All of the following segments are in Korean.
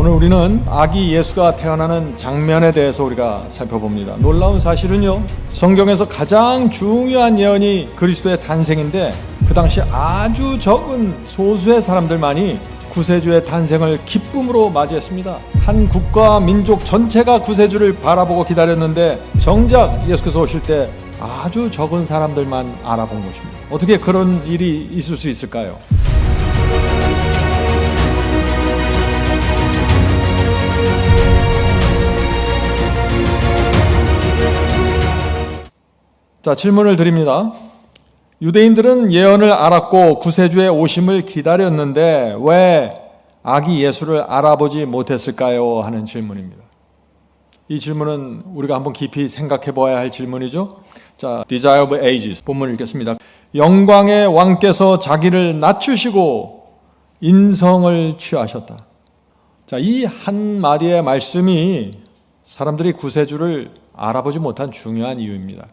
오늘 우리는 아기 예수가 태어나는 장면에 대해서 우리가 살펴봅니다. 놀라운 사실은요, 성경에서 가장 중요한 예언이 그리스도의 탄생인데 그 당시 아주 적은 소수의 사람들만이 구세주의 탄생을 기쁨으로 맞이했습니다. 한 국가와 민족 전체가 구세주를 바라보고 기다렸는데 정작 예수께서 오실 때 아주 적은 사람들만 알아본 것입니다. 어떻게 그런 일이 있을 수 있을까요? 자, 질문을 드립니다. 유대인들은 예언을 알았고 구세주의 오심을 기다렸는데 왜 아기 예수를 알아보지 못했을까요? 하는 질문입니다. 이 질문은 우리가 한번 깊이 생각해 보아야 할 질문이죠. 자, Desire of Ages 본문을 읽겠습니다. 영광의 왕께서 자기를 낮추시고 인성을 취하셨다. 자, 이 한마디의 말씀이 사람들이 구세주를 알아보지 못한 중요한 이유입니다.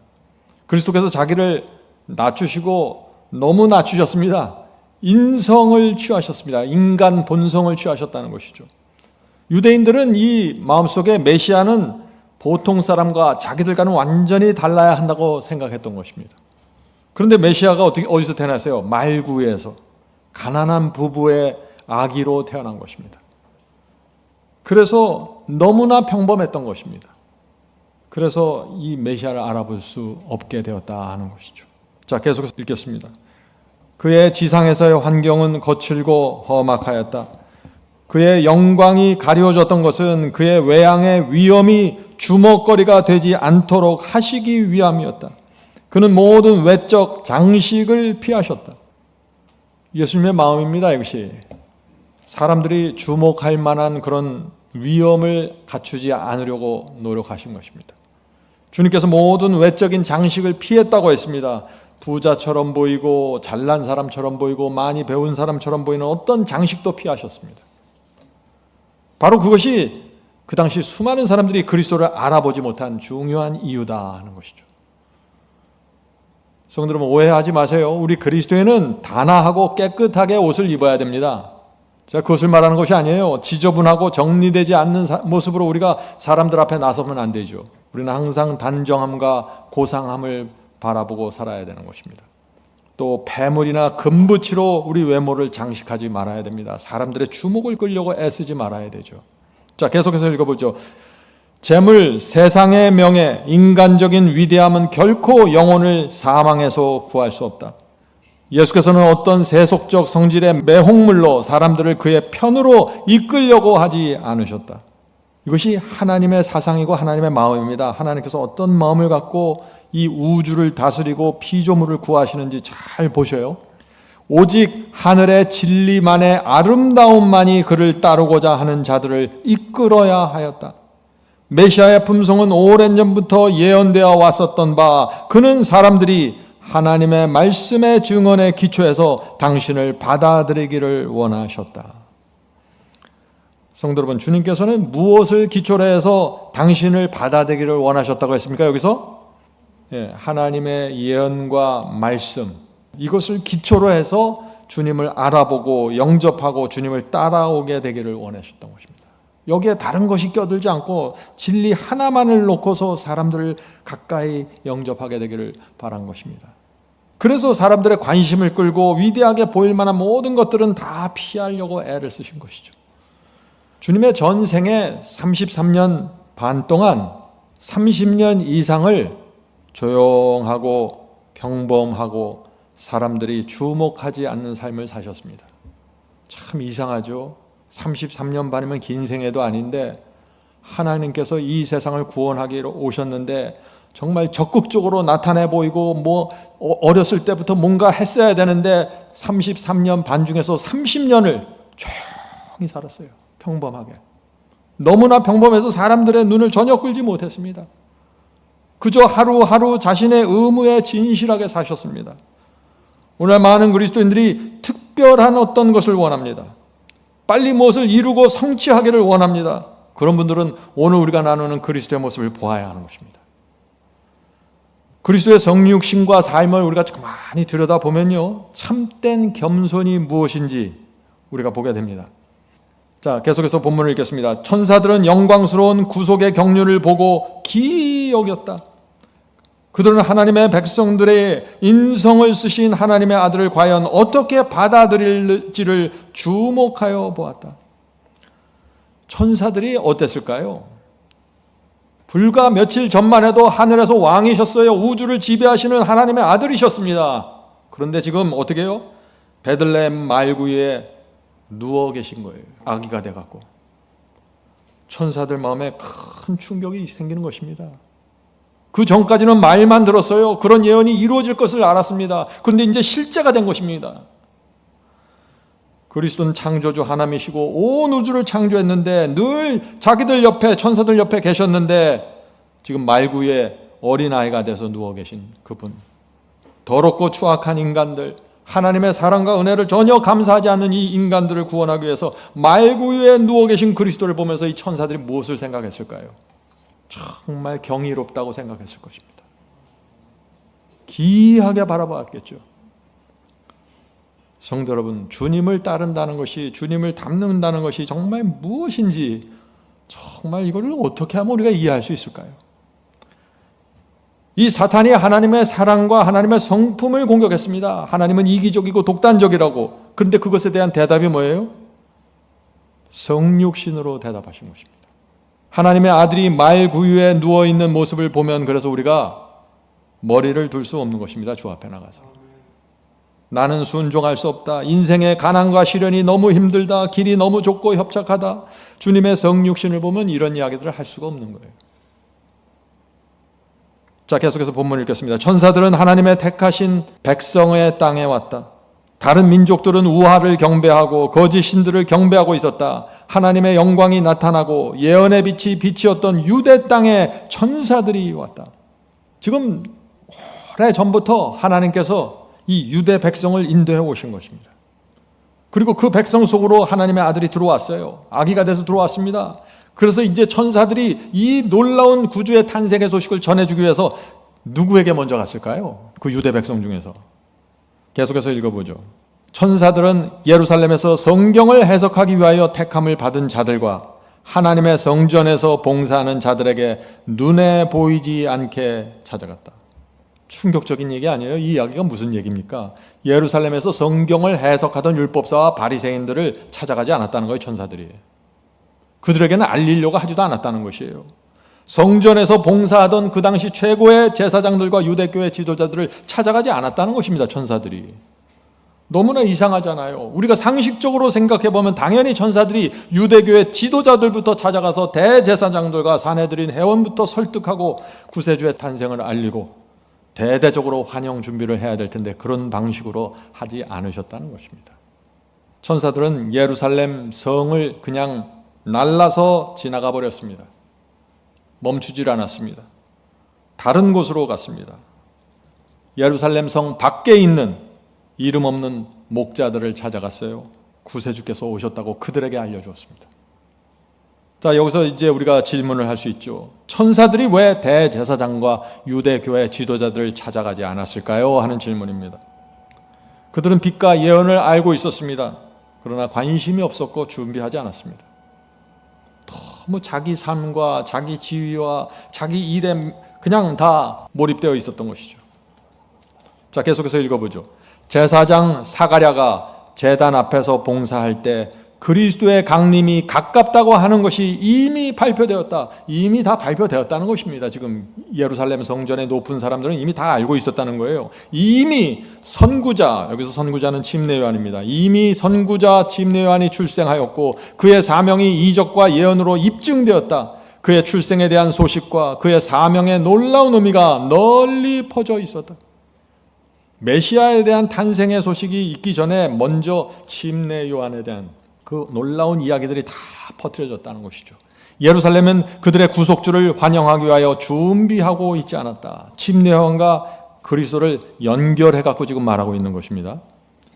그리스도께서 자기를 낮추시고 너무 낮추셨습니다. 인성을 취하셨습니다. 인간 본성을 취하셨다는 것이죠. 유대인들은 이 마음속에 메시아는 보통 사람과 자기들과는 완전히 달라야 한다고 생각했던 것입니다. 그런데 메시아가 어디서 태어났어요? 말구에서 가난한 부부의 아기로 태어난 것입니다. 그래서 너무나 평범했던 것입니다. 그래서 이 메시아를 알아볼 수 없게 되었다 하는 것이죠. 자, 계속해서 읽겠습니다. 그의 지상에서의 환경은 거칠고 험악하였다. 그의 영광이 가려졌던 것은 그의 외양의 위엄이 주먹거리가 되지 않도록 하시기 위함이었다. 그는 모든 외적 장식을 피하셨다. 예수님의 마음입니다, 이것이. 사람들이 주목할 만한 그런 위엄을 갖추지 않으려고 노력하신 것입니다. 주님께서 모든 외적인 장식을 피했다고 했습니다. 부자처럼 보이고 잘난 사람처럼 보이고 많이 배운 사람처럼 보이는 어떤 장식도 피하셨습니다. 바로 그것이 그 당시 수많은 사람들이 그리스도를 알아보지 못한 중요한 이유다 하는 것이죠. 성도 여러분, 오해하지 마세요. 우리 그리스도인은 단아하고 깨끗하게 옷을 입어야 됩니다. 제가 그것을 말하는 것이 아니에요. 지저분하고 정리되지 않는 모습으로 우리가 사람들 앞에 나서면 안 되죠. 우리는 항상 단정함과 고상함을 바라보고 살아야 되는 것입니다. 또 폐물이나 금붙이로 우리 외모를 장식하지 말아야 됩니다. 사람들의 주목을 끌려고 애쓰지 말아야 되죠. 자, 계속해서 읽어보죠. 재물, 세상의 명예, 인간적인 위대함은 결코 영혼을 사망에서 구할 수 없다. 예수께서는 어떤 세속적 성질의 매혹물로 사람들을 그의 편으로 이끌려고 하지 않으셨다. 이것이 하나님의 사상이고 하나님의 마음입니다. 하나님께서 어떤 마음을 갖고 이 우주를 다스리고 피조물을 구하시는지 잘 보셔요. 오직 하늘의 진리만의 아름다움만이 그를 따르고자 하는 자들을 이끌어야 하였다. 메시아의 품성은 오랜 전부터 예언되어 왔었던 바, 그는 사람들이 하나님의 말씀의 증언에 기초해서 당신을 받아들이기를 원하셨다. 성도 여러분, 주님께서는 무엇을 기초로 해서 당신을 받아들이기를 원하셨다고 했습니까? 여기서 하나님의 예언과 말씀, 이것을 기초로 해서 주님을 알아보고 영접하고 주님을 따라오게 되기를 원하셨던 것입니다. 여기에 다른 것이 껴들지 않고 진리 하나만을 놓고서 사람들을 가까이 영접하게 되기를 바란 것입니다. 그래서 사람들의 관심을 끌고 위대하게 보일 만한 모든 것들은 다 피하려고 애를 쓰신 것이죠. 주님의 전생에 33년 반 동안 30년 이상을 조용하고 평범하고 사람들이 주목하지 않는 삶을 사셨습니다. 참 이상하죠. 33년 반이면 긴 생애도 아닌데 하나님께서 이 세상을 구원하기로 오셨는데 정말 적극적으로 나타내 보이고 어렸을 때부터 뭔가 했어야 되는데 33년 반 중에서 30년을 조용히 살았어요. 평범하게. 너무나 평범해서 사람들의 눈을 전혀 끌지 못했습니다. 그저 하루하루 자신의 의무에 진실하게 사셨습니다. 오늘 많은 그리스도인들이 특별한 어떤 것을 원합니다. 빨리 무엇을 이루고 성취하기를 원합니다. 그런 분들은 오늘 우리가 나누는 그리스도의 모습을 보아야 하는 것입니다. 그리스도의 성육신과 삶을 우리가 많이 들여다보면요, 참된 겸손이 무엇인지 우리가 보게 됩니다. 자, 계속해서 본문을 읽겠습니다. 천사들은 영광스러운 구속의 경륜을 보고 기이 여겼다. 그들은 하나님의 백성들의 인성을 쓰신 하나님의 아들을 과연 어떻게 받아들일지를 주목하여 보았다. 천사들이 어땠을까요? 불과 며칠 전만 해도 하늘에서 왕이셨어요. 우주를 지배하시는 하나님의 아들이셨습니다. 그런데 지금 어떻게 해요? 베들레헴 말구유에 누워 계신 거예요. 아기가 돼갖고. 천사들 마음에 큰 충격이 생기는 것입니다. 그 전까지는 말만 들었어요. 그런 예언이 이루어질 것을 알았습니다. 그런데 이제 실제가 된 것입니다. 그리스도는 창조주 하나님이시고 온 우주를 창조했는데 늘 자기들 옆에, 천사들 옆에 계셨는데 지금 말구에 어린아이가 돼서 누워 계신 그분, 더럽고 추악한 인간들, 하나님의 사랑과 은혜를 전혀 감사하지 않는 이 인간들을 구원하기 위해서 말구에 누워 계신 그리스도를 보면서 이 천사들이 무엇을 생각했을까요? 정말 경이롭다고 생각했을 것입니다. 기이하게 바라봤겠죠. 성도 여러분, 주님을 따른다는 것이, 주님을 닮는다는 것이 정말 무엇인지 정말 이거를 어떻게 하면 우리가 이해할 수 있을까요? 이 사탄이 하나님의 사랑과 하나님의 성품을 공격했습니다. 하나님은 이기적이고 독단적이라고. 그런데 그것에 대한 대답이 뭐예요? 성육신으로 대답하신 것입니다. 하나님의 아들이 말구유에 누워있는 모습을 보면 그래서 우리가 머리를 둘 수 없는 것입니다. 주 앞에 나가서. 나는 순종할 수 없다. 인생의 가난과 시련이 너무 힘들다. 길이 너무 좁고 협착하다. 주님의 성육신을 보면 이런 이야기들을 할 수가 없는 거예요. 자, 계속해서 본문을 읽겠습니다. 천사들은 하나님의 택하신 백성의 땅에 왔다. 다른 민족들은 우화를 경배하고 거짓 신들을 경배하고 있었다. 하나님의 영광이 나타나고 예언의 빛이 빛이었던 유대 땅에 천사들이 왔다. 지금 오래 전부터 하나님께서 이 유대 백성을 인도해 오신 것입니다. 그리고 그 백성 속으로 하나님의 아들이 들어왔어요. 아기가 돼서 들어왔습니다. 그래서 이제 천사들이 이 놀라운 구주의 탄생의 소식을 전해주기 위해서 누구에게 먼저 갔을까요? 그 유대 백성 중에서. 계속해서 읽어보죠. 천사들은 예루살렘에서 성경을 해석하기 위하여 택함을 받은 자들과 하나님의 성전에서 봉사하는 자들에게 눈에 보이지 않게 찾아갔다. 충격적인 얘기 아니에요? 이 이야기가 무슨 얘기입니까? 예루살렘에서 성경을 해석하던 율법사와 바리새인들을 찾아가지 않았다는 거예요, 천사들이. 그들에게는 알리려고 하지도 않았다는 것이에요. 성전에서 봉사하던 그 당시 최고의 제사장들과 유대교회 지도자들을 찾아가지 않았다는 것입니다, 천사들이. 너무나 이상하잖아요. 우리가 상식적으로 생각해보면 당연히 천사들이 유대교회 지도자들부터 찾아가서 대제사장들과 산헤드린 회원부터 설득하고 구세주의 탄생을 알리고 대대적으로 환영 준비를 해야 될 텐데 그런 방식으로 하지 않으셨다는 것입니다. 천사들은 예루살렘 성을 그냥 날라서 지나가 버렸습니다. 멈추질 않았습니다. 다른 곳으로 갔습니다. 예루살렘 성 밖에 있는 이름 없는 목자들을 찾아갔어요. 구세주께서 오셨다고 그들에게 알려주었습니다. 자, 여기서 이제 우리가 질문을 할 수 있죠. 천사들이 왜 대제사장과 유대교회 지도자들을 찾아가지 않았을까요? 하는 질문입니다. 그들은 빛과 예언을 알고 있었습니다. 그러나 관심이 없었고 준비하지 않았습니다. 너무 자기 삶과 자기 지위와 자기 일에 그냥 다 몰입되어 있었던 것이죠. 자, 계속해서 읽어보죠. 제사장 사가랴가 제단 앞에서 봉사할 때 그리스도의 강림이 가깝다고 하는 것이 이미 발표되었다. 이미 다 발표되었다는 것입니다. 지금 예루살렘 성전에 높은 사람들은 이미 다 알고 있었다는 거예요. 이미 선구자, 여기서 선구자는 침례요한입니다. 이미 선구자 침례요한이 출생하였고 그의 사명이 이적과 예언으로 입증되었다. 그의 출생에 대한 소식과 그의 사명의 놀라운 의미가 널리 퍼져 있었다. 메시아에 대한 탄생의 소식이 있기 전에 먼저 침례요한에 대한 그 놀라운 이야기들이 다 퍼뜨려졌다는 것이죠. 예루살렘은 그들의 구속주를 환영하기 위하여 준비하고 있지 않았다. 침례요한과 그리스도를 연결해 갖고 지금 말하고 있는 것입니다.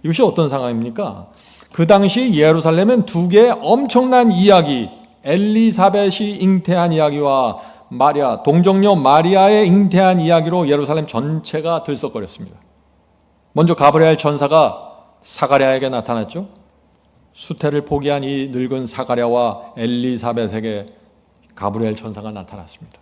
이것이 어떤 상황입니까? 그 당시 예루살렘은 두 개의 엄청난 이야기, 엘리사벳이 잉태한 이야기와 마리아, 동정녀 마리아의 잉태한 이야기로 예루살렘 전체가 들썩거렸습니다. 먼저 가브리엘 천사가 사가랴에게 나타났죠. 수태를 포기한 이 늙은 사가랴와 엘리사벳에게 가브리엘 천사가 나타났습니다.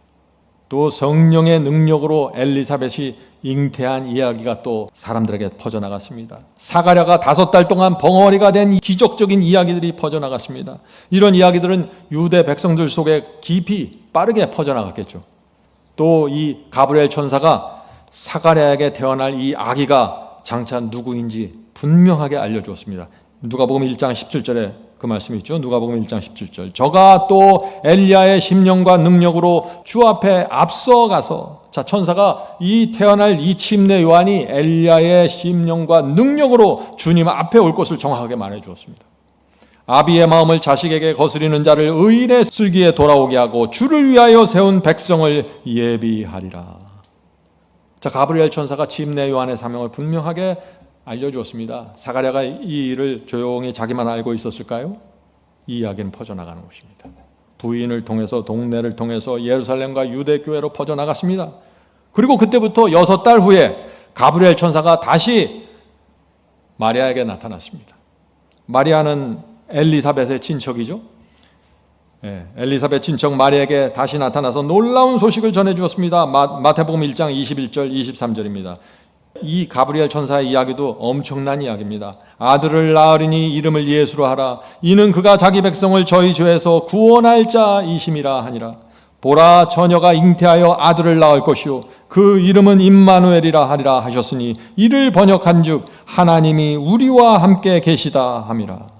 또 성령의 능력으로 엘리사벳이 잉태한 이야기가 또 사람들에게 퍼져나갔습니다. 사가랴가 5달 동안 벙어리가 된 기적적인 이야기들이 퍼져나갔습니다. 이런 이야기들은 유대 백성들 속에 깊이 빠르게 퍼져나갔겠죠. 또 이 가브리엘 천사가 사가랴에게 태어날 이 아기가 장차 누구인지 분명하게 알려주었습니다. 누가복음 1장 17절에 그 말씀이 있죠. 누가복음 1장 17절. 저가 또 엘리야의 심령과 능력으로 주 앞에 앞서가서, 자, 천사가 이 태어날 이 침례 요한이 엘리야의 심령과 능력으로 주님 앞에 올 것을 정확하게 말해 주었습니다. 아비의 마음을 자식에게 거스리는 자를 의인의 슬기에 돌아오게 하고 주를 위하여 세운 백성을 예비하리라. 자, 가브리엘 천사가 침례 요한의 사명을 분명하게 알려주었습니다. 사가랴가 이 일을 조용히 자기만 알고 있었을까요? 이 이야기는 퍼져나가는 것입니다. 부인을 통해서, 동네를 통해서 예루살렘과 유대교회로 퍼져나갔습니다. 그리고 그때부터 6달 후에 가브리엘 천사가 다시 마리아에게 나타났습니다. 마리아는 엘리사벳의 친척이죠. 엘리사벳 친척 마리아에게 다시 나타나서 놀라운 소식을 전해주었습니다. 마태복음 1장 21절 23절입니다. 이 가브리엘 천사의 이야기도 엄청난 이야기입니다. 아들을 낳으리니 이름을 예수로 하라. 이는 그가 자기 백성을 저희 죄에서 구원할 자이심이라 하니라. 보라, 처녀가 잉태하여 아들을 낳을 것이요 그 이름은 임마누엘이라 하리라 하셨으니 이를 번역한즉 하나님이 우리와 함께 계시다 함이라.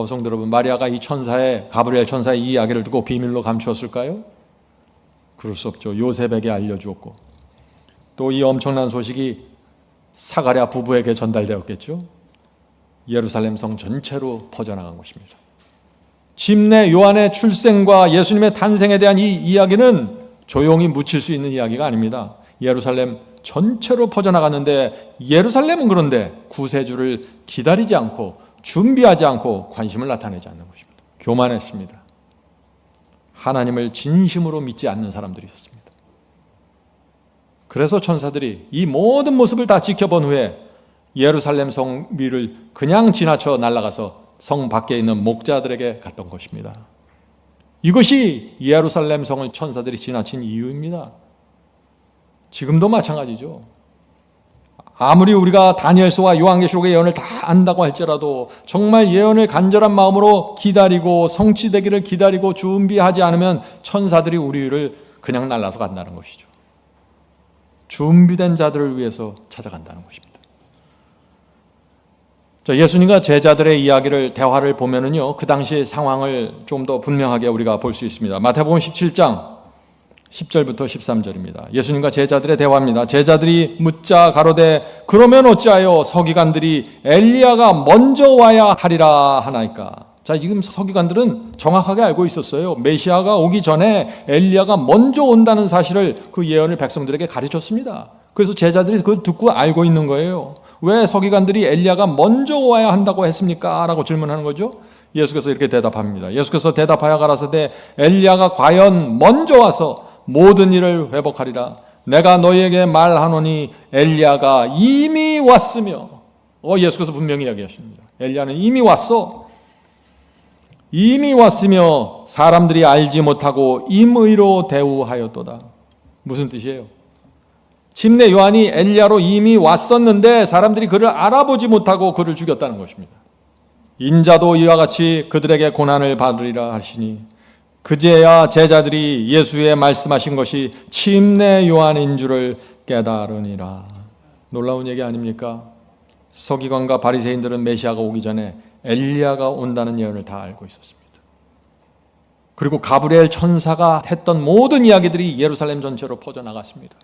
성도 여러분, 마리아가 이 천사의, 가브리엘 천사의 이 이야기를 듣고 비밀로 감추었을까요? 그럴 수 없죠. 요셉에게 알려주었고 또 이 엄청난 소식이 사가랴 부부에게 전달되었겠죠. 예루살렘 성 전체로 퍼져나간 것입니다. 침례 요한의 출생과 예수님의 탄생에 대한 이 이야기는 조용히 묻힐 수 있는 이야기가 아닙니다. 예루살렘 전체로 퍼져나갔는데 예루살렘은 그런데 구세주를 기다리지 않고 준비하지 않고 관심을 나타내지 않는 것입니다. 교만했습니다. 하나님을 진심으로 믿지 않는 사람들이었습니다. 그래서 천사들이 이 모든 모습을 다 지켜본 후에 예루살렘 성 위를 그냥 지나쳐 날아가서 성 밖에 있는 목자들에게 갔던 것입니다. 이것이 예루살렘 성을 천사들이 지나친 이유입니다. 지금도 마찬가지죠. 아무리 우리가 다니엘서와 요한계시록의 예언을 다 안다고 할지라도 정말 예언을 간절한 마음으로 기다리고 성취되기를 기다리고 준비하지 않으면 천사들이 우리를 그냥 날라서 간다는 것이죠. 준비된 자들을 위해서 찾아간다는 것입니다. 자, 예수님과 제자들의 이야기를, 대화를 보면은요, 그 당시 상황을 좀 더 분명하게 우리가 볼 수 있습니다. 마태복음 17장 10절부터 13절입니다. 예수님과 제자들의 대화입니다. 제자들이 묻자 가로되 그러면 어찌하여 서기관들이 엘리야가 먼저 와야 하리라 하나이까. 자, 지금 서기관들은 정확하게 알고 있었어요. 메시아가 오기 전에 엘리야가 먼저 온다는 사실을, 그 예언을 백성들에게 가르쳤습니다. 그래서 제자들이 그걸 듣고 알고 있는 거예요. 왜 서기관들이 엘리야가 먼저 와야 한다고 했습니까? 라고 질문하는 거죠. 예수께서 이렇게 대답합니다. 예수께서 대답하여 가라사대 엘리야가 과연 먼저 와서 모든 일을 회복하리라. 내가 너희에게 말하노니 엘리야가 이미 왔으며, 예수께서 분명히 이야기하십니다. 엘리야는 이미 왔어. 이미 왔으며 사람들이 알지 못하고 임의로 대우하였도다. 무슨 뜻이에요? 침례 요한이 엘리야로 이미 왔었는데 사람들이 그를 알아보지 못하고 그를 죽였다는 것입니다. 인자도 이와 같이 그들에게 고난을 받으리라 하시니 그제야 제자들이 예수의 말씀하신 것이 침례 요한인 줄을 깨달으니라. 놀라운 얘기 아닙니까? 서기관과 바리새인들은 메시아가 오기 전에 엘리야가 온다는 예언을 다 알고 있었습니다. 그리고 가브리엘 천사가 했던 모든 이야기들이 예루살렘 전체로 퍼져나갔습니다.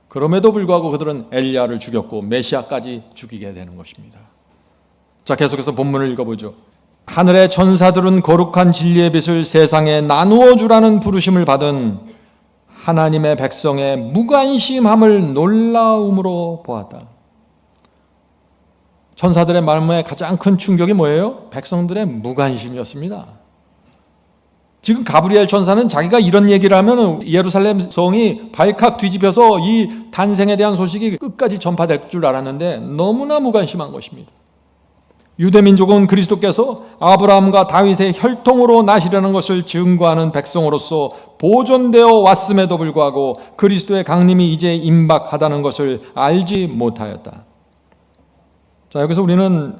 그럼에도 불구하고 그들은 엘리야를 죽였고 메시아까지 죽이게 되는 것입니다. 자, 계속해서 본문을 읽어보죠. 하늘의 천사들은 거룩한 진리의 빛을 세상에 나누어 주라는 부르심을 받은 하나님의 백성의 무관심함을 놀라움으로 보았다. 천사들의 마음에 가장 큰 충격이 뭐예요? 백성들의 무관심이었습니다. 지금 가브리엘 천사는 자기가 이런 얘기를 하면 예루살렘 성이 발칵 뒤집혀서 이 탄생에 대한 소식이 끝까지 전파될 줄 알았는데 너무나 무관심한 것입니다. 유대민족은 그리스도께서 아브라함과 다윗의 혈통으로 나시려는 것을 증거하는 백성으로서 보존되어 왔음에도 불구하고 그리스도의 강림이 이제 임박하다는 것을 알지 못하였다. 자, 여기서 우리는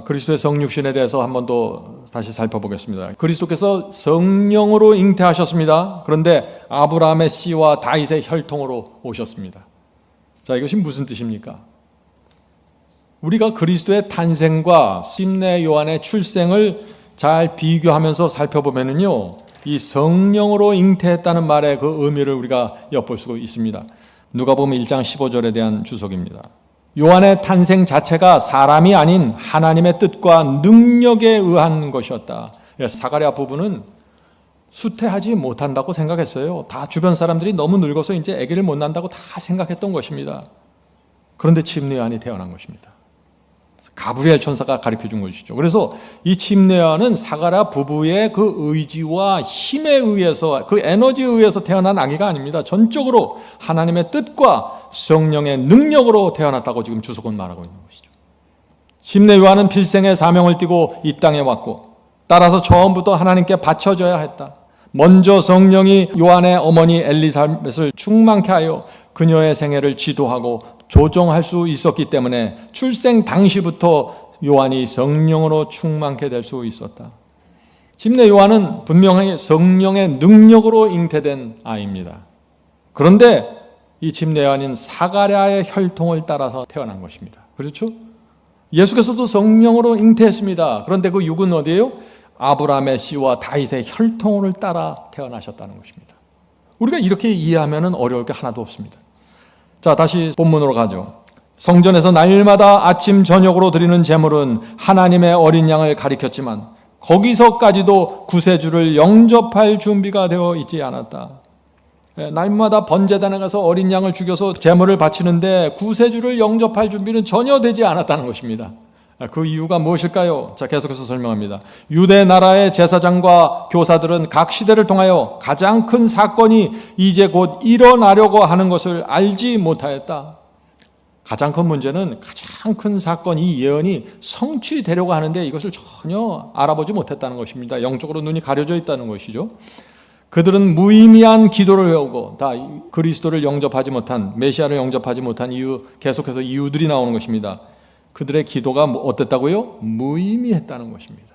그리스도의 성육신에 대해서 한 번 더 다시 살펴보겠습니다. 그리스도께서 성령으로 잉태하셨습니다. 그런데 아브라함의 씨와 다윗의 혈통으로 오셨습니다. 자, 이것이 무슨 뜻입니까? 우리가 그리스도의 탄생과 심내 요한의 출생을 잘 비교하면서 살펴보면은요, 이 성령으로 잉태했다는 말의 그 의미를 우리가 엿볼 수 있습니다. 누가복음 1장 15절에 대한 주석입니다. 요한의 탄생 자체가 사람이 아닌 하나님의 뜻과 능력에 의한 것이었다. 사가랴 부부는 수태하지 못한다고 생각했어요. 다 주변 사람들이 너무 늙어서 이제 아기를 못 낳는다고 다 생각했던 것입니다. 그런데 침례 요한이 태어난 것입니다. 가브리엘 천사가 가르쳐 준 것이죠. 그래서 이 침례 요한은 사가랴 부부의 그 의지와 힘에 의해서, 그 에너지에 의해서 태어난 아기가 아닙니다. 전적으로 하나님의 뜻과 성령의 능력으로 태어났다고 지금 주석은 말하고 있는 것이죠. 침례 요한은 필생의 사명을 띠고 이 땅에 왔고, 따라서 처음부터 하나님께 바쳐져야 했다. 먼저 성령이 요한의 어머니 엘리사벳을 충만케 하여 그녀의 생애를 지도하고 조정할 수 있었기 때문에 출생 당시부터 요한이 성령으로 충만케 될 수 있었다. 침례 요한은 분명히 성령의 능력으로 잉태된 아이입니다. 그런데 이 침례 요한은 사가랴의 혈통을 따라서 태어난 것입니다. 그렇죠? 예수께서도 성령으로 잉태했습니다. 그런데 그 육은 어디예요? 아브라함의 씨와 다윗의 혈통을 따라 태어나셨다는 것입니다. 우리가 이렇게 이해하면 어려울 게 하나도 없습니다. 자, 다시 본문으로 가죠. 성전에서 날마다 아침 저녁으로 드리는 제물은 하나님의 어린 양을 가리켰지만 거기서까지도 구세주를 영접할 준비가 되어 있지 않았다. 날마다 번제단에 가서 어린 양을 죽여서 제물을 바치는데 구세주를 영접할 준비는 전혀 되지 않았다는 것입니다. 그 이유가 무엇일까요? 자, 계속해서 설명합니다. 유대 나라의 제사장과 교사들은 각 시대를 통하여 가장 큰 사건이 이제 곧 일어나려고 하는 것을 알지 못하였다. 가장 큰 문제는 가장 큰 사건, 이 예언이 성취되려고 하는데 이것을 전혀 알아보지 못했다는 것입니다. 영적으로 눈이 가려져 있다는 것이죠. 그들은 무의미한 기도를 해오고 다 그리스도를 영접하지 못한, 메시아를 영접하지 못한 이유, 계속해서 이유들이 나오는 것입니다. 그들의 기도가 어땠다고요? 무의미했다는 것입니다.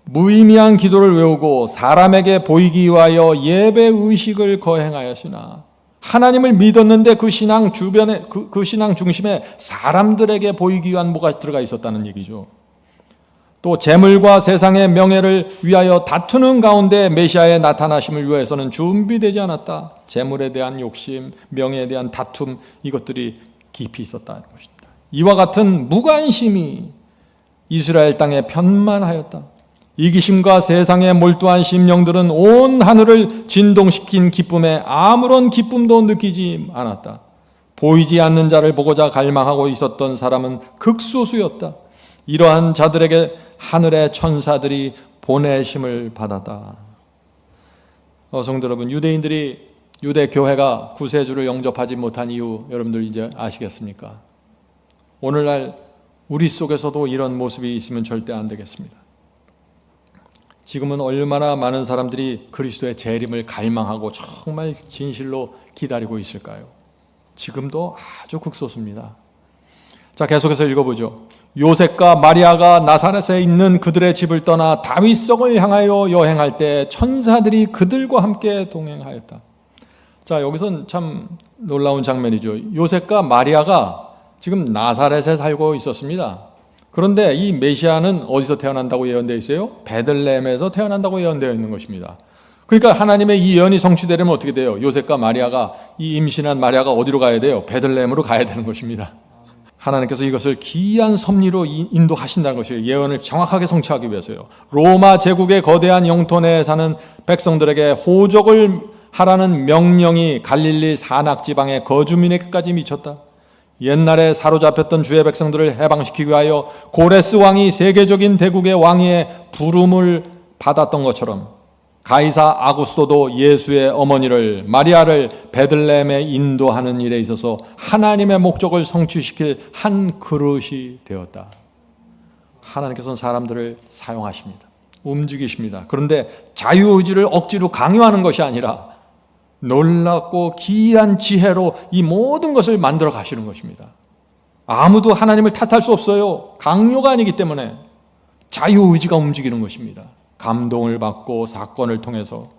무의미한 기도를 외우고 사람에게 보이기 위하여 예배 의식을 거행하였으나 하나님을 믿었는데 그 신앙 주변에 그 신앙 중심에 사람들에게 보이기 위한 뭐가 들어가 있었다는 얘기죠. 또 재물과 세상의 명예를 위하여 다투는 가운데 메시아의 나타나심을 위해서는 준비되지 않았다. 재물에 대한 욕심, 명예에 대한 다툼, 이것들이 깊이 있었다는 것입니다. 이와 같은 무관심이 이스라엘 땅에 편만하였다. 이기심과 세상에 몰두한 심령들은 온 하늘을 진동시킨 기쁨에 아무런 기쁨도 느끼지 않았다. 보이지 않는 자를 보고자 갈망하고 있었던 사람은 극소수였다. 이러한 자들에게 하늘의 천사들이 보내심을 받았다. 성도 여러분, 유대인들이 유대 교회가 구세주를 영접하지 못한 이유 여러분들 이제 아시겠습니까? 오늘날 우리 속에서도 이런 모습이 있으면 절대 안 되겠습니다. 지금은 얼마나 많은 사람들이 그리스도의 재림을 갈망하고 정말 진실로 기다리고 있을까요? 지금도 아주 극소수입니다. 자, 계속해서 읽어보죠. 요셉과 마리아가 나사렛에 있는 그들의 집을 떠나 다윗성을 향하여 여행할 때 천사들이 그들과 함께 동행하였다. 자, 여기선 참 놀라운 장면이죠. 요셉과 마리아가 지금 나사렛에 살고 있었습니다. 그런데 이 메시아는 어디서 태어난다고 예언되어 있어요? 베들레헴에서 태어난다고 예언되어 있는 것입니다. 그러니까 하나님의 이 예언이 성취되려면 어떻게 돼요? 요셉과 마리아가, 이 임신한 마리아가 어디로 가야 돼요? 베들레헴으로 가야 되는 것입니다. 하나님께서 이것을 기이한 섭리로 인도하신다는 것이에요. 예언을 정확하게 성취하기 위해서요. 로마 제국의 거대한 영토 내에 사는 백성들에게 호적을 하라는 명령이 갈릴리 산악 지방의 거주민에게까지 미쳤다. 옛날에 사로잡혔던 주의 백성들을 해방시키기 위하여 고레스 왕이 세계적인 대국의 왕위의 부름을 받았던 것처럼 가이사 아구스토도 예수의 어머니를 마리아를 베들레헴에 인도하는 일에 있어서 하나님의 목적을 성취시킬 한 그릇이 되었다. 하나님께서는 사람들을 사용하십니다. 움직이십니다. 그런데 자유의지를 억지로 강요하는 것이 아니라 놀랍고 기이한 지혜로 이 모든 것을 만들어 가시는 것입니다. 아무도 하나님을 탓할 수 없어요. 강요가 아니기 때문에 자유의지가 움직이는 것입니다. 감동을 받고 사건을 통해서.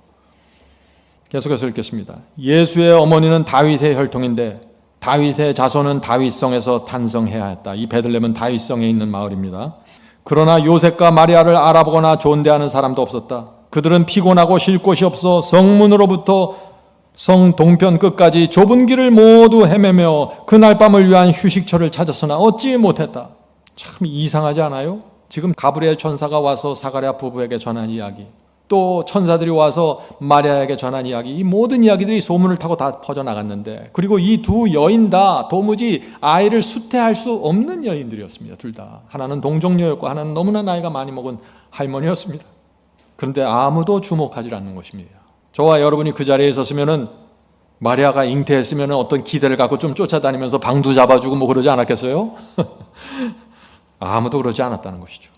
계속해서 읽겠습니다. 예수의 어머니는 다윗의 혈통인데 다윗의 자손은 다윗성에서 탄생해야 했다. 이 베들레헴은 다윗성에 있는 마을입니다. 그러나 요셉과 마리아를 알아보거나 존대하는 사람도 없었다. 그들은 피곤하고 쉴 곳이 없어 성문으로부터 성 동편 끝까지 좁은 길을 모두 헤매며 그날 밤을 위한 휴식처를 찾았으나 얻지 못했다. 참 이상하지 않아요? 지금 가브리엘 천사가 와서 사가랴 부부에게 전한 이야기, 또 천사들이 와서 마리아에게 전한 이야기, 이 모든 이야기들이 소문을 타고 다 퍼져나갔는데, 그리고 이 두 여인 다 도무지 아이를 수태할 수 없는 여인들이었습니다. 둘 다. 하나는 동정녀였고 하나는 너무나 나이가 많이 먹은 할머니였습니다. 그런데 아무도 주목하지 않는 것입니다. 저와 여러분이 그 자리에 있었으면 마리아가 잉태했으면 어떤 기대를 갖고 좀 쫓아다니면서 방도 잡아주고 뭐 그러지 않았겠어요? 아무도 그러지 않았다는 것이죠.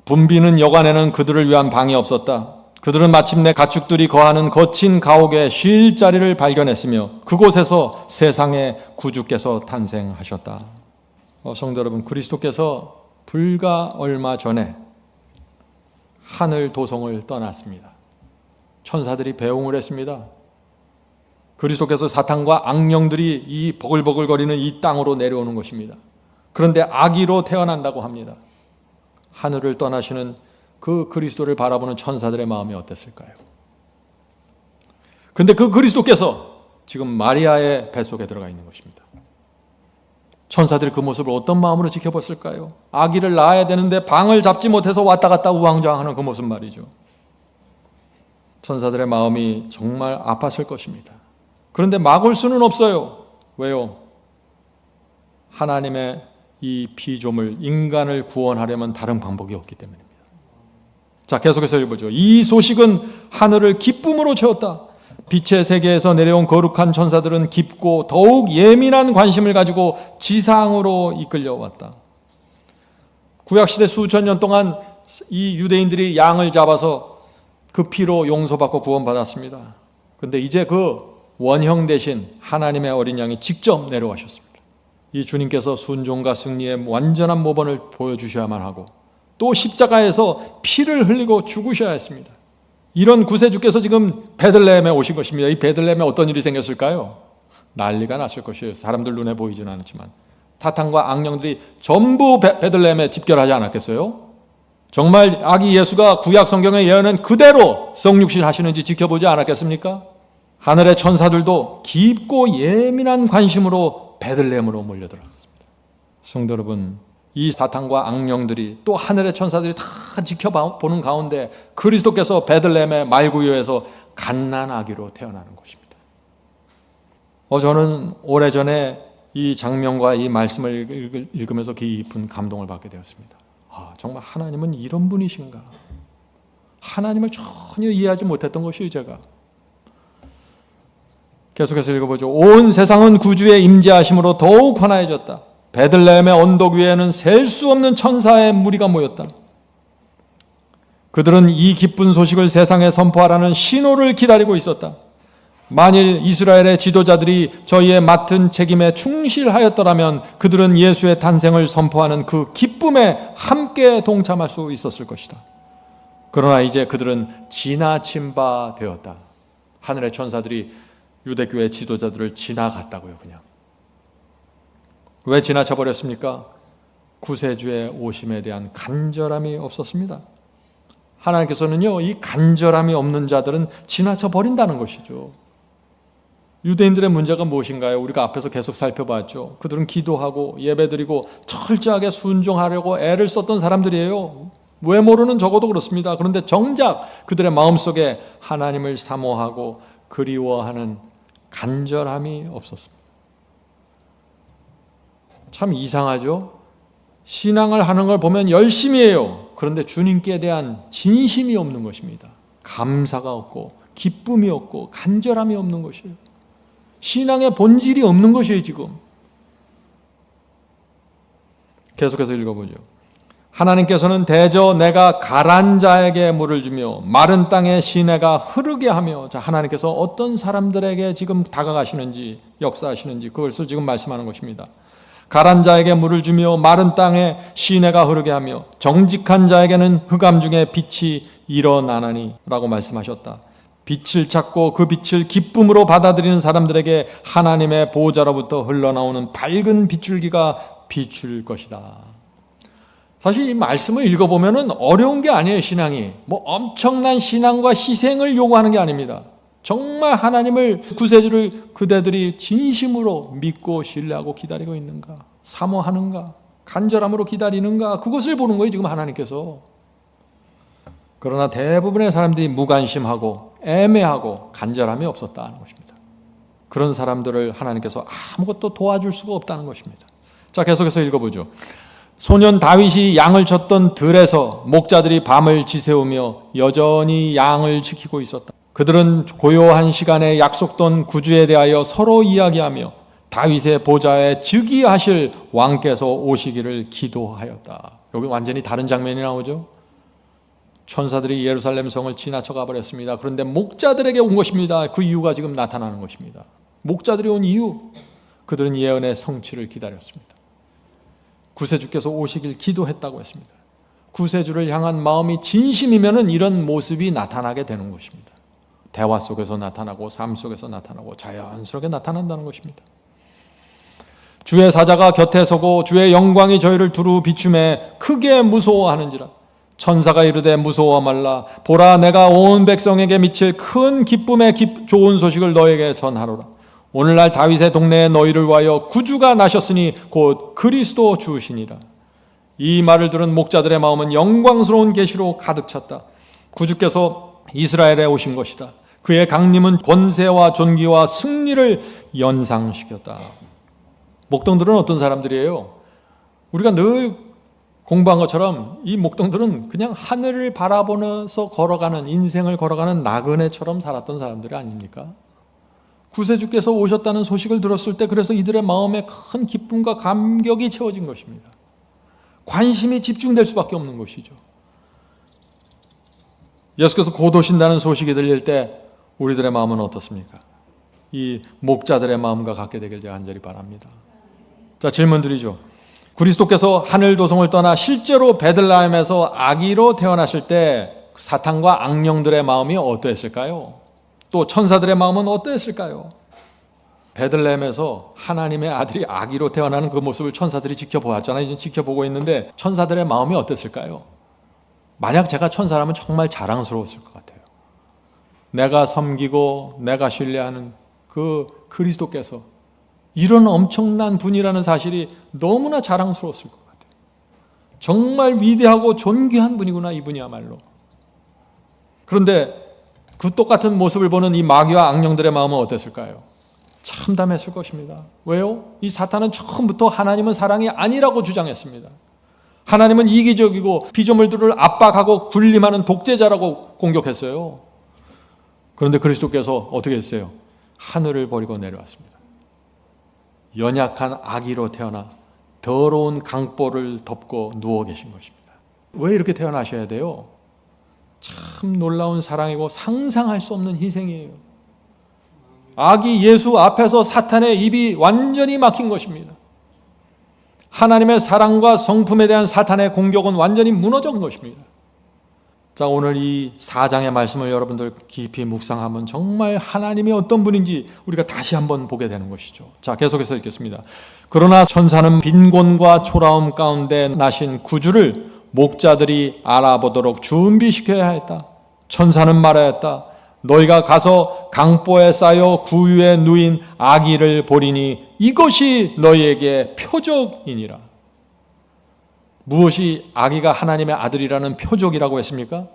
붐비는 여관에는 그들을 위한 방이 없었다. 그들은 마침내 가축들이 거하는 거친 가옥에 쉴 자리를 발견했으며 그곳에서 세상의 구주께서 탄생하셨다. 성도 여러분, 그리스도께서 불과 얼마 전에 하늘 도성을 떠났습니다. 천사들이 배웅을 했습니다. 그리스도께서 사탄과 악령들이 이 버글버글거리는 이 땅으로 내려오는 것입니다. 그런데 아기로 태어난다고 합니다. 하늘을 떠나시는 그 그리스도를 바라보는 천사들의 마음이 어땠을까요? 그런데 그 그리스도께서 지금 마리아의 뱃속에 들어가 있는 것입니다. 천사들이 그 모습을 어떤 마음으로 지켜봤을까요? 아기를 낳아야 되는데 방을 잡지 못해서 왔다 갔다 우왕좌왕하는 그 모습 말이죠. 천사들의 마음이 정말 아팠을 것입니다. 그런데 막을 수는 없어요. 왜요? 하나님의 이 피조물, 인간을 구원하려면 다른 방법이 없기 때문입니다. 자, 계속해서 읽어보죠. 이 소식은 하늘을 기쁨으로 채웠다. 빛의 세계에서 내려온 거룩한 천사들은 깊고 더욱 예민한 관심을 가지고 지상으로 이끌려왔다. 구약시대 수천 년 동안 이 유대인들이 양을 잡아서 그 피로 용서받고 구원받았습니다. 그런데 이제 그 원형 대신 하나님의 어린 양이 직접 내려가셨습니다. 이 주님께서 순종과 승리의 완전한 모범을 보여주셔야만 하고 또 십자가에서 피를 흘리고 죽으셔야 했습니다. 이런 구세주께서 지금 베들레헴에 오신 것입니다. 이 베들레헴에 어떤 일이 생겼을까요? 난리가 났을 것이에요. 사람들 눈에 보이지는 않지만 사탄과 악령들이 전부 베들레헴에 집결하지 않았겠어요? 정말 아기 예수가 구약 성경의 예언은 그대로 성육신 하시는지 지켜보지 않았겠습니까? 하늘의 천사들도 깊고 예민한 관심으로 베들레헴으로 몰려들어갔습니다. 성도 여러분, 이 사탄과 악령들이 또 하늘의 천사들이 다 지켜보는 가운데 그리스도께서 베들레헴의 말구유에서 갓난아기로 태어나는 것입니다. 저는 오래전에 이 장면과 이 말씀을 읽으면서 깊은 감동을 받게 되었습니다. 정말 하나님은 이런 분이신가? 하나님을 전혀 이해하지 못했던 것이에요, 제가. 계속해서 읽어보죠. 온 세상은 구주의 임재하심으로 더욱 환하여졌다. 베들레헴의 언덕 위에는 셀 수 없는 천사의 무리가 모였다. 그들은 이 기쁜 소식을 세상에 선포하라는 신호를 기다리고 있었다. 만일 이스라엘의 지도자들이 저희의 맡은 책임에 충실하였더라면 그들은 예수의 탄생을 선포하는 그 기쁨에 함께 동참할 수 있었을 것이다. 그러나 이제 그들은 지나친 바 되었다. 하늘의 천사들이 유대교회 지도자들을 지나갔다고요, 그냥. 왜 지나쳐 버렸습니까? 구세주의 오심에 대한 간절함이 없었습니다. 하나님께서는요, 이 간절함이 없는 자들은 지나쳐 버린다는 것이죠. 유대인들의 문제가 무엇인가요? 우리가 앞에서 계속 살펴봤죠. 그들은 기도하고 예배드리고 철저하게 순종하려고 애를 썼던 사람들이에요. 외모로는 적어도 그렇습니다. 그런데 정작 그들의 마음속에 하나님을 사모하고 그리워하는 간절함이 없었습니다. 참 이상하죠? 신앙을 하는 걸 보면 열심히 해요. 그런데 주님께 대한 진심이 없는 것입니다. 감사가 없고 기쁨이 없고 간절함이 없는 것이에요. 신앙의 본질이 없는 것이에요, 지금. 계속해서 읽어보죠. 하나님께서는 대저 내가 가란 자에게 물을 주며 마른 땅에 시내가 흐르게 하며, 자, 하나님께서 어떤 사람들에게 지금 다가가시는지, 역사하시는지 그것을 지금 말씀하는 것입니다. 가란 자에게 물을 주며 마른 땅에 시내가 흐르게 하며 정직한 자에게는 흑암 중에 빛이 일어나나니 라고 말씀하셨다. 빛을 찾고 그 빛을 기쁨으로 받아들이는 사람들에게 하나님의 보호자로부터 흘러나오는 밝은 빗줄기가 비출 것이다. 사실 이 말씀을 읽어보면 어려운 게 아니에요. 신앙이 뭐 엄청난 신앙과 희생을 요구하는 게 아닙니다. 정말 하나님을, 구세주를 그대들이 진심으로 믿고 신뢰하고 기다리고 있는가, 사모하는가, 간절함으로 기다리는가, 그것을 보는 거예요 지금 하나님께서. 그러나 대부분의 사람들이 무관심하고 애매하고 간절함이 없었다는 것입니다. 그런 사람들을 하나님께서 아무것도 도와줄 수가 없다는 것입니다. 자, 계속해서 읽어보죠. 소년 다윗이 양을 쳤던 들에서 목자들이 밤을 지새우며 여전히 양을 지키고 있었다. 그들은 고요한 시간에 약속된 구주에 대하여 서로 이야기하며 다윗의 보좌에 즉위하실 왕께서 오시기를 기도하였다. 여기 완전히 다른 장면이 나오죠. 천사들이 예루살렘 성을 지나쳐 가버렸습니다. 그런데 목자들에게 온 것입니다. 그 이유가 지금 나타나는 것입니다. 목자들이 온 이유, 그들은 예언의 성취를 기다렸습니다. 구세주께서 오시길 기도했다고 했습니다. 구세주를 향한 마음이 진심이면 이런 모습이 나타나게 되는 것입니다. 대화 속에서 나타나고 삶 속에서 나타나고 자연스럽게 나타난다는 것입니다. 주의 사자가 곁에 서고 주의 영광이 저희를 두루 비춤에 크게 무서워하는지라. 천사가 이르되 무서워 말라. 보라, 내가 온 백성에게 미칠 큰 기쁨의 좋은 소식을 너에게 전하노라. 오늘날 다윗의 동네에 너희를 위하여 구주가 나셨으니 곧 그리스도 주시니라. 이 말을 들은 목자들의 마음은 영광스러운 계시로 가득 찼다. 구주께서 이스라엘에 오신 것이다. 그의 강림은 권세와 존귀와 승리를 연상시켰다. 목동들은 어떤 사람들이에요? 우리가 늘 공부한 것처럼 이 목동들은 그냥 하늘을 바라보면서 걸어가는, 인생을 걸어가는 나그네처럼 살았던 사람들이 아닙니까? 구세주께서 오셨다는 소식을 들었을 때 그래서 이들의 마음에 큰 기쁨과 감격이 채워진 것입니다. 관심이 집중될 수밖에 없는 것이죠. 예수께서 곧 오신다는 소식이 들릴 때 우리들의 마음은 어떻습니까? 이 목자들의 마음과 같게 되길 제가 간절히 바랍니다. 자, 질문 드리죠. 그리스도께서 하늘 도성을 떠나 실제로 베들레헴에서 아기로 태어나실 때 사탄과 악령들의 마음이 어떠했을까요? 또 천사들의 마음은 어떠했을까요? 베들레헴에서 하나님의 아들이 아기로 태어나는 그 모습을 천사들이 지켜보았잖아요. 이제 지켜보고 있는데 천사들의 마음이 어땠을까요? 만약 제가 천사라면 정말 자랑스러웠을 것 같아요. 내가 섬기고 내가 신뢰하는 그 그리스도께서 이런 엄청난 분이라는 사실이 너무나 자랑스러웠을 것 같아요. 정말 위대하고 존귀한 분이구나, 이분이야말로. 그런데 그 똑같은 모습을 보는 이 마귀와 악령들의 마음은 어땠을까요? 참담했을 것입니다. 왜요? 이 사탄은 처음부터 하나님은 사랑이 아니라고 주장했습니다. 하나님은 이기적이고 피조물들을 압박하고 군림하는 독재자라고 공격했어요. 그런데 그리스도께서 어떻게 했어요? 하늘을 버리고 내려왔습니다. 연약한 아기로 태어나 더러운 강보를 덮고 누워 계신 것입니다. 왜 이렇게 태어나셔야 돼요? 참 놀라운 사랑이고 상상할 수 없는 희생이에요. 아기 예수 앞에서 사탄의 입이 완전히 막힌 것입니다. 하나님의 사랑과 성품에 대한 사탄의 공격은 완전히 무너진 것입니다. 자, 오늘 이 4장의 말씀을 여러분들 깊이 묵상하면 정말 하나님이 어떤 분인지 우리가 다시 한번 보게 되는 것이죠. 자, 계속해서 읽겠습니다. 그러나 천사는 빈곤과 초라움 가운데 나신 구주를 목자들이 알아보도록 준비시켜야 했다. 천사는 말하였다. 너희가 가서 강보에 쌓여 구유에 누인 아기를 보리니 이것이 너희에게 표적이니라. 무엇이 아기가 하나님의 아들이라는 표적이라고 했습니까?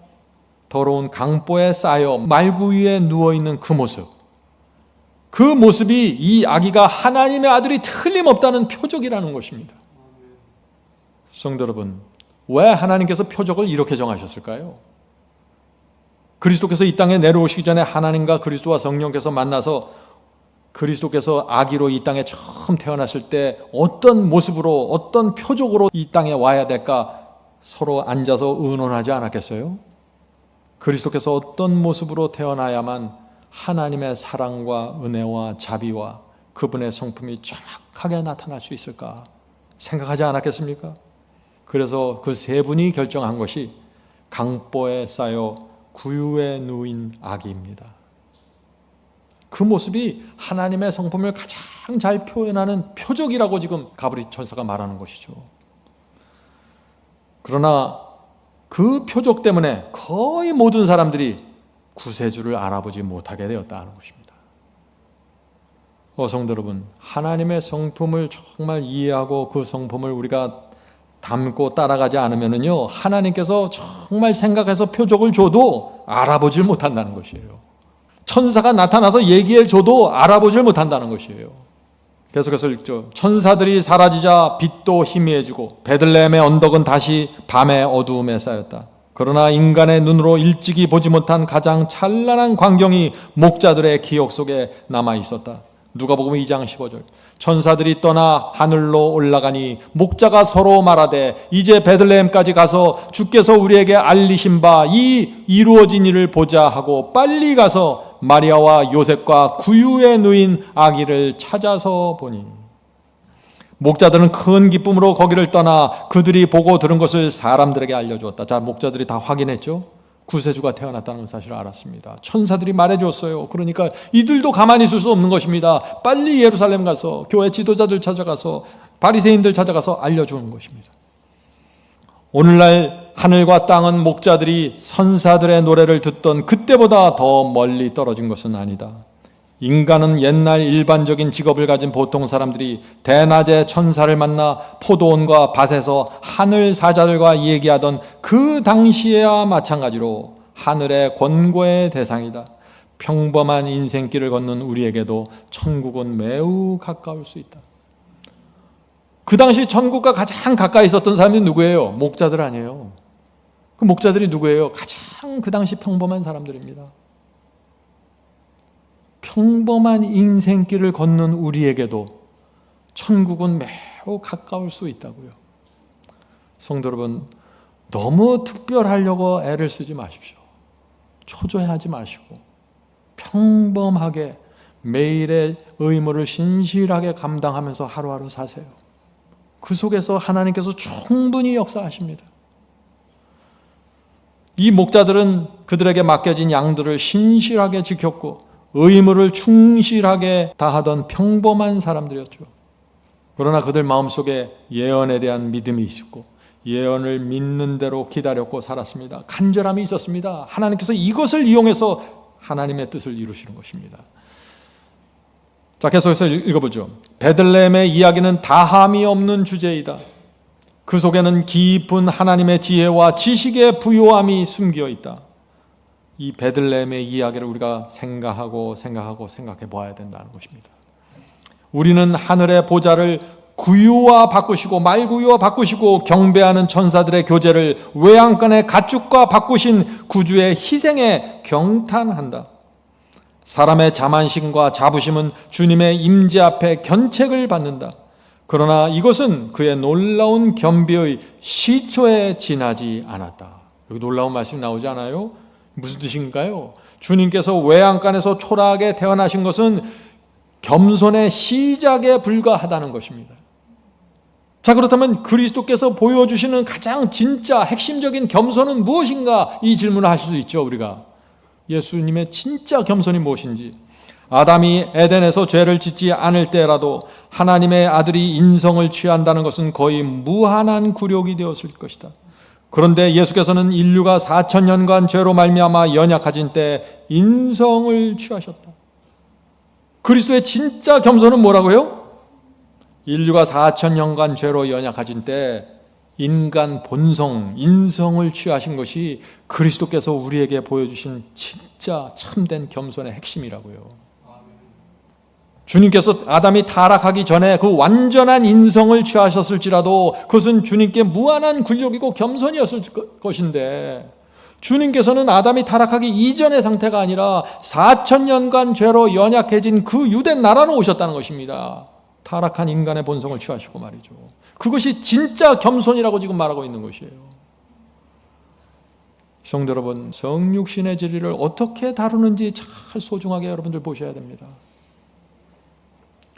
더러운 강보에 쌓여 말구 위에 누워있는 그 모습. 그 모습이 이 아기가 하나님의 아들이 틀림없다는 표적이라는 것입니다. 성도 여러분, 왜 하나님께서 표적을 이렇게 정하셨을까요? 그리스도께서 이 땅에 내려오시기 전에 하나님과 그리스도와 성령께서 만나서 그리스도께서 아기로 이 땅에 처음 태어났을 때 어떤 모습으로, 어떤 표적으로 이 땅에 와야 될까 서로 앉아서 의논하지 않았겠어요? 그리스도께서 어떤 모습으로 태어나야만 하나님의 사랑과 은혜와 자비와 그분의 성품이 정확하게 나타날 수 있을까 생각하지 않았겠습니까? 그래서 그 세 분이 결정한 것이 강보에 쌓여 구유에 누인 아기입니다. 그 모습이 하나님의 성품을 가장 잘 표현하는 표적이라고 지금 가브리 천사가 말하는 것이죠. 그러나 그 표적 때문에 거의 모든 사람들이 구세주를 알아보지 못하게 되었다는 것입니다. 성도 여러분, 하나님의 성품을 정말 이해하고 그 성품을 우리가 닮고 따라가지 않으면요, 하나님께서 정말 생각해서 표적을 줘도 알아보질 못한다는 것이에요. 천사가 나타나서 얘기해 줘도 알아보질 못한다는 것이에요. 계속해서 읽죠. 천사들이 사라지자 빛도 희미해지고 베들레헴의 언덕은 다시 밤의 어두움에 쌓였다. 그러나 인간의 눈으로 일찍이 보지 못한 가장 찬란한 광경이 목자들의 기억 속에 남아 있었다. 누가복음 2장 15절. 천사들이 떠나 하늘로 올라가니 목자가 서로 말하되 이제 베들레헴까지 가서 주께서 우리에게 알리신 바 이 이루어진 일을 보자 하고 빨리 가서 마리아와 요셉과 구유에 누인 아기를 찾아서 보니, 목자들은 큰 기쁨으로 거기를 떠나 그들이 보고 들은 것을 사람들에게 알려주었다. 자, 목자들이 다 확인했죠. 구세주가 태어났다는 사실을 알았습니다. 천사들이 말해줬어요. 그러니까 이들도 가만히 있을 수 없는 것입니다. 빨리 예루살렘 가서 교회 지도자들 찾아가서 바리새인들 찾아가서 알려주는 것입니다. 오늘날 하늘과 땅은 목자들이 선사들의 노래를 듣던 그때보다 더 멀리 떨어진 것은 아니다. 인간은 옛날 일반적인 직업을 가진 보통 사람들이 대낮에 천사를 만나 포도원과 밭에서 하늘 사자들과 얘기하던 그 당시에와 마찬가지로 하늘의 권고의 대상이다. 평범한 인생길을 걷는 우리에게도 천국은 매우 가까울 수 있다. 그 당시 천국과 가장 가까이 있었던 사람이 누구예요? 목자들 아니에요. 그 목자들이 누구예요? 가장 그 당시 평범한 사람들입니다. 평범한 인생길을 걷는 우리에게도 천국은 매우 가까울 수 있다고요. 성도 여러분, 너무 특별하려고 애를 쓰지 마십시오. 초조해하지 마시고 평범하게 매일의 의무를 신실하게 감당하면서 하루하루 사세요. 그 속에서 하나님께서 충분히 역사하십니다. 이 목자들은 그들에게 맡겨진 양들을 신실하게 지켰고 의무를 충실하게 다하던 평범한 사람들이었죠. 그러나 그들 마음속에 예언에 대한 믿음이 있었고 예언을 믿는 대로 기다렸고 살았습니다. 간절함이 있었습니다. 하나님께서 이것을 이용해서 하나님의 뜻을 이루시는 것입니다. 자, 계속해서 읽어보죠. 베들레헴의 이야기는 다함이 없는 주제이다. 그 속에는 깊은 하나님의 지혜와 지식의 부요함이 숨겨 있다. 이 베들레헴의 이야기를 우리가 생각해 보아야 된다는 것입니다. 우리는 하늘의 보좌를 구유와 바꾸시고 말구유와 바꾸시고 경배하는 천사들의 교제를 외양간의 가축과 바꾸신 구주의 희생에 경탄한다. 사람의 자만심과 자부심은 주님의 임재 앞에 견책을 받는다. 그러나 이것은 그의 놀라운 겸비의 시초에 지나지 않았다. 여기 놀라운 말씀이 나오지 않아요? 무슨 뜻인가요? 주님께서 외양간에서 초라하게 태어나신 것은 겸손의 시작에 불과하다는 것입니다. 자, 그렇다면 그리스도께서 보여주시는 가장 진짜 핵심적인 겸손은 무엇인가? 이 질문을 하실 수 있죠, 우리가. 예수님의 진짜 겸손이 무엇인지. 아담이 에덴에서 죄를 짓지 않을 때라도 하나님의 아들이 인성을 취한다는 것은 거의 무한한 굴욕이 되었을 것이다. 그런데 예수께서는 인류가 4,000년간 죄로 말미암아 연약해진 때 인성을 취하셨다. 그리스도의 진짜 겸손은 뭐라고요? 인류가 4,000년간 죄로 연약해진 때 인간 본성, 인성을 취하신 것이 그리스도께서 우리에게 보여주신 진짜 참된 겸손의 핵심이라고요. 주님께서 아담이 타락하기 전에 그 완전한 인성을 취하셨을지라도 그것은 주님께 무한한 굴욕이고 겸손이었을 것인데, 주님께서는 아담이 타락하기 이전의 상태가 아니라 4,000년간 죄로 연약해진 그 유대 나라로 오셨다는 것입니다. 타락한 인간의 본성을 취하시고 말이죠. 그것이 진짜 겸손이라고 지금 말하고 있는 것이에요. 성도 여러분, 성육신의 진리를 어떻게 다루는지 잘 소중하게 여러분들 보셔야 됩니다.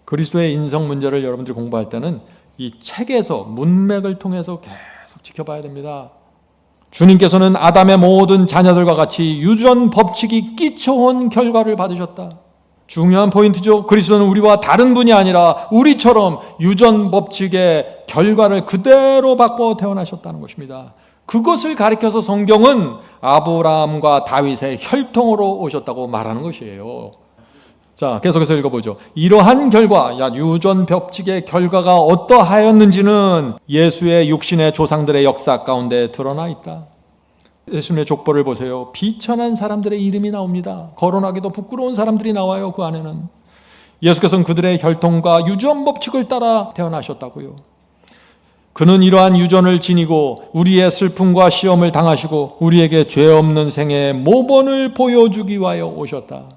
그리스도의 인성 문제를 여러분들 공부할 때는 이 책에서 문맥을 통해서 계속 지켜봐야 됩니다. 주님께서는 아담의 모든 자녀들과 같이 유전 법칙이 끼쳐온 결과를 받으셨다. 중요한 포인트죠. 그리스도는 우리와 다른 분이 아니라 우리처럼 유전 법칙의 결과를 그대로 받고 태어나셨다는 것입니다. 그것을 가리켜서 성경은 아브라함과 다윗의 혈통으로 오셨다고 말하는 것이에요. 자, 계속해서 읽어보죠. 이러한 결과, 유전 법칙의 결과가 어떠하였는지는 예수의 육신의 조상들의 역사 가운데 드러나 있다. 예수님의 족보를 보세요. 비천한 사람들의 이름이 나옵니다. 거론하기도 부끄러운 사람들이 나와요. 그 안에는 예수께서는 그들의 혈통과 유전 법칙을 따라 태어나셨다고요. 그는 이러한 유전을 지니고 우리의 슬픔과 시험을 당하시고 우리에게 죄 없는 생애의 모본을 보여주기 위하여 오셨다.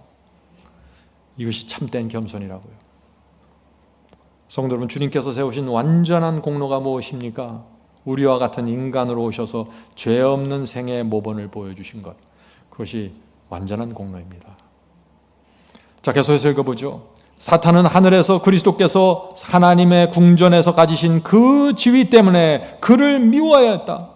이것이 참된 겸손이라고요. 성도 여러분, 주님께서 세우신 완전한 공로가 무엇입니까? 우리와 같은 인간으로 오셔서 죄 없는 생애의 모본을 보여주신 것, 그것이 완전한 공로입니다. 자, 계속해서 읽어보죠. 사탄은 하늘에서 그리스도께서 하나님의 궁전에서 가지신 그 지위 때문에 그를 미워하였다.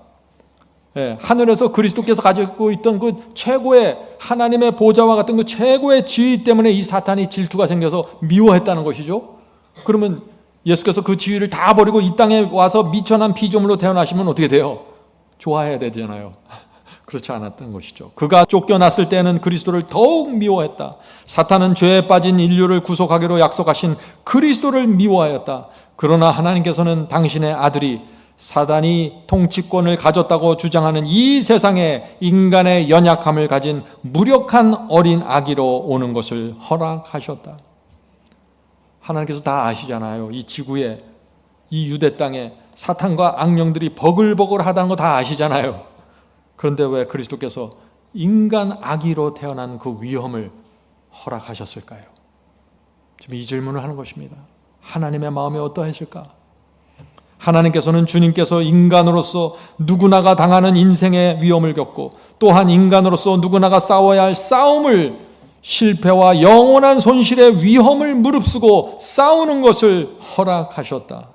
하늘에서 그리스도께서 가지고 있던 그 최고의 하나님의 보좌와 같은 그 최고의 지위 때문에 이 사탄이 질투가 생겨서 미워했다는 것이죠. 그러면 예수께서 그 지위를 다 버리고 이 땅에 와서 미천한 피조물로 태어나시면 어떻게 돼요? 좋아해야 되잖아요. 그렇지 않았던 것이죠. 그가 쫓겨났을 때는 그리스도를 더욱 미워했다. 사탄은 죄에 빠진 인류를 구속하기로 약속하신 그리스도를 미워하였다. 그러나 하나님께서는 당신의 아들이 사단이 통치권을 가졌다고 주장하는 이 세상에 인간의 연약함을 가진 무력한 어린 아기로 오는 것을 허락하셨다. 하나님께서 다 아시잖아요. 이 지구에, 이 유대 땅에 사탄과 악령들이 버글버글하다는 거 다 아시잖아요. 그런데 왜 그리스도께서 인간 아기로 태어난 그 위험을 허락하셨을까요? 지금 이 질문을 하는 것입니다. 하나님의 마음이 어떠했을까? 하나님께서는 주님께서 인간으로서 누구나가 당하는 인생의 위험을 겪고 또한 인간으로서 누구나가 싸워야 할 싸움을, 실패와 영원한 손실의 위험을 무릅쓰고 싸우는 것을 허락하셨다.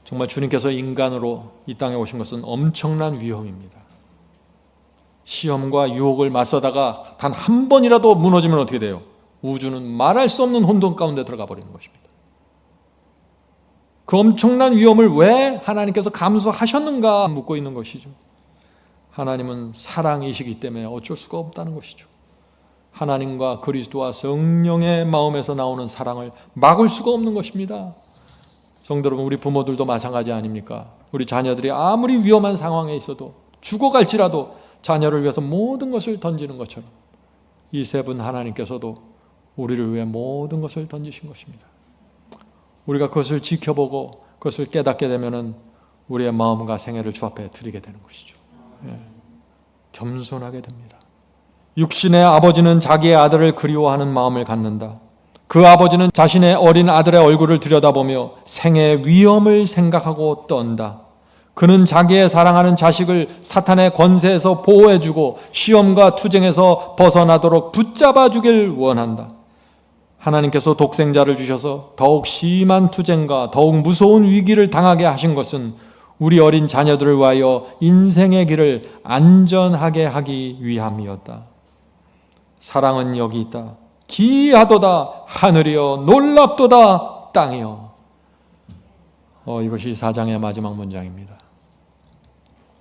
정말 주님께서 인간으로 이 땅에 오신 것은 엄청난 위험입니다. 시험과 유혹을 맞서다가 단 한 번이라도 무너지면 어떻게 돼요? 우주는 말할 수 없는 혼돈 가운데 들어가 버리는 것입니다. 그 엄청난 위험을 왜 하나님께서 감수하셨는가 묻고 있는 것이죠. 하나님은 사랑이시기 때문에 어쩔 수가 없다는 것이죠. 하나님과 그리스도와 성령의 마음에서 나오는 사랑을 막을 수가 없는 것입니다. 성도 여러분, 우리 부모들도 마찬가지 아닙니까? 우리 자녀들이 아무리 위험한 상황에 있어도 죽어갈지라도 자녀를 위해서 모든 것을 던지는 것처럼 이 세 분 하나님께서도 우리를 위해 모든 것을 던지신 것입니다. 우리가 그것을 지켜보고 그것을 깨닫게 되면은 우리의 마음과 생애를 주 앞에 드리게 되는 것이죠. 겸손하게 됩니다. 육신의 아버지는 자기의 아들을 그리워하는 마음을 갖는다. 그 아버지는 자신의 어린 아들의 얼굴을 들여다보며 생애의 위험을 생각하고 떤다. 그는 자기의 사랑하는 자식을 사탄의 권세에서 보호해주고 시험과 투쟁에서 벗어나도록 붙잡아 주길 원한다. 하나님께서 독생자를 주셔서 더욱 심한 투쟁과 더욱 무서운 위기를 당하게 하신 것은 우리 어린 자녀들을 위하여 인생의 길을 안전하게 하기 위함이었다. 사랑은 여기 있다. 기이하도다 하늘이여 놀랍도다 땅이여. 이것이 4장의 마지막 문장입니다.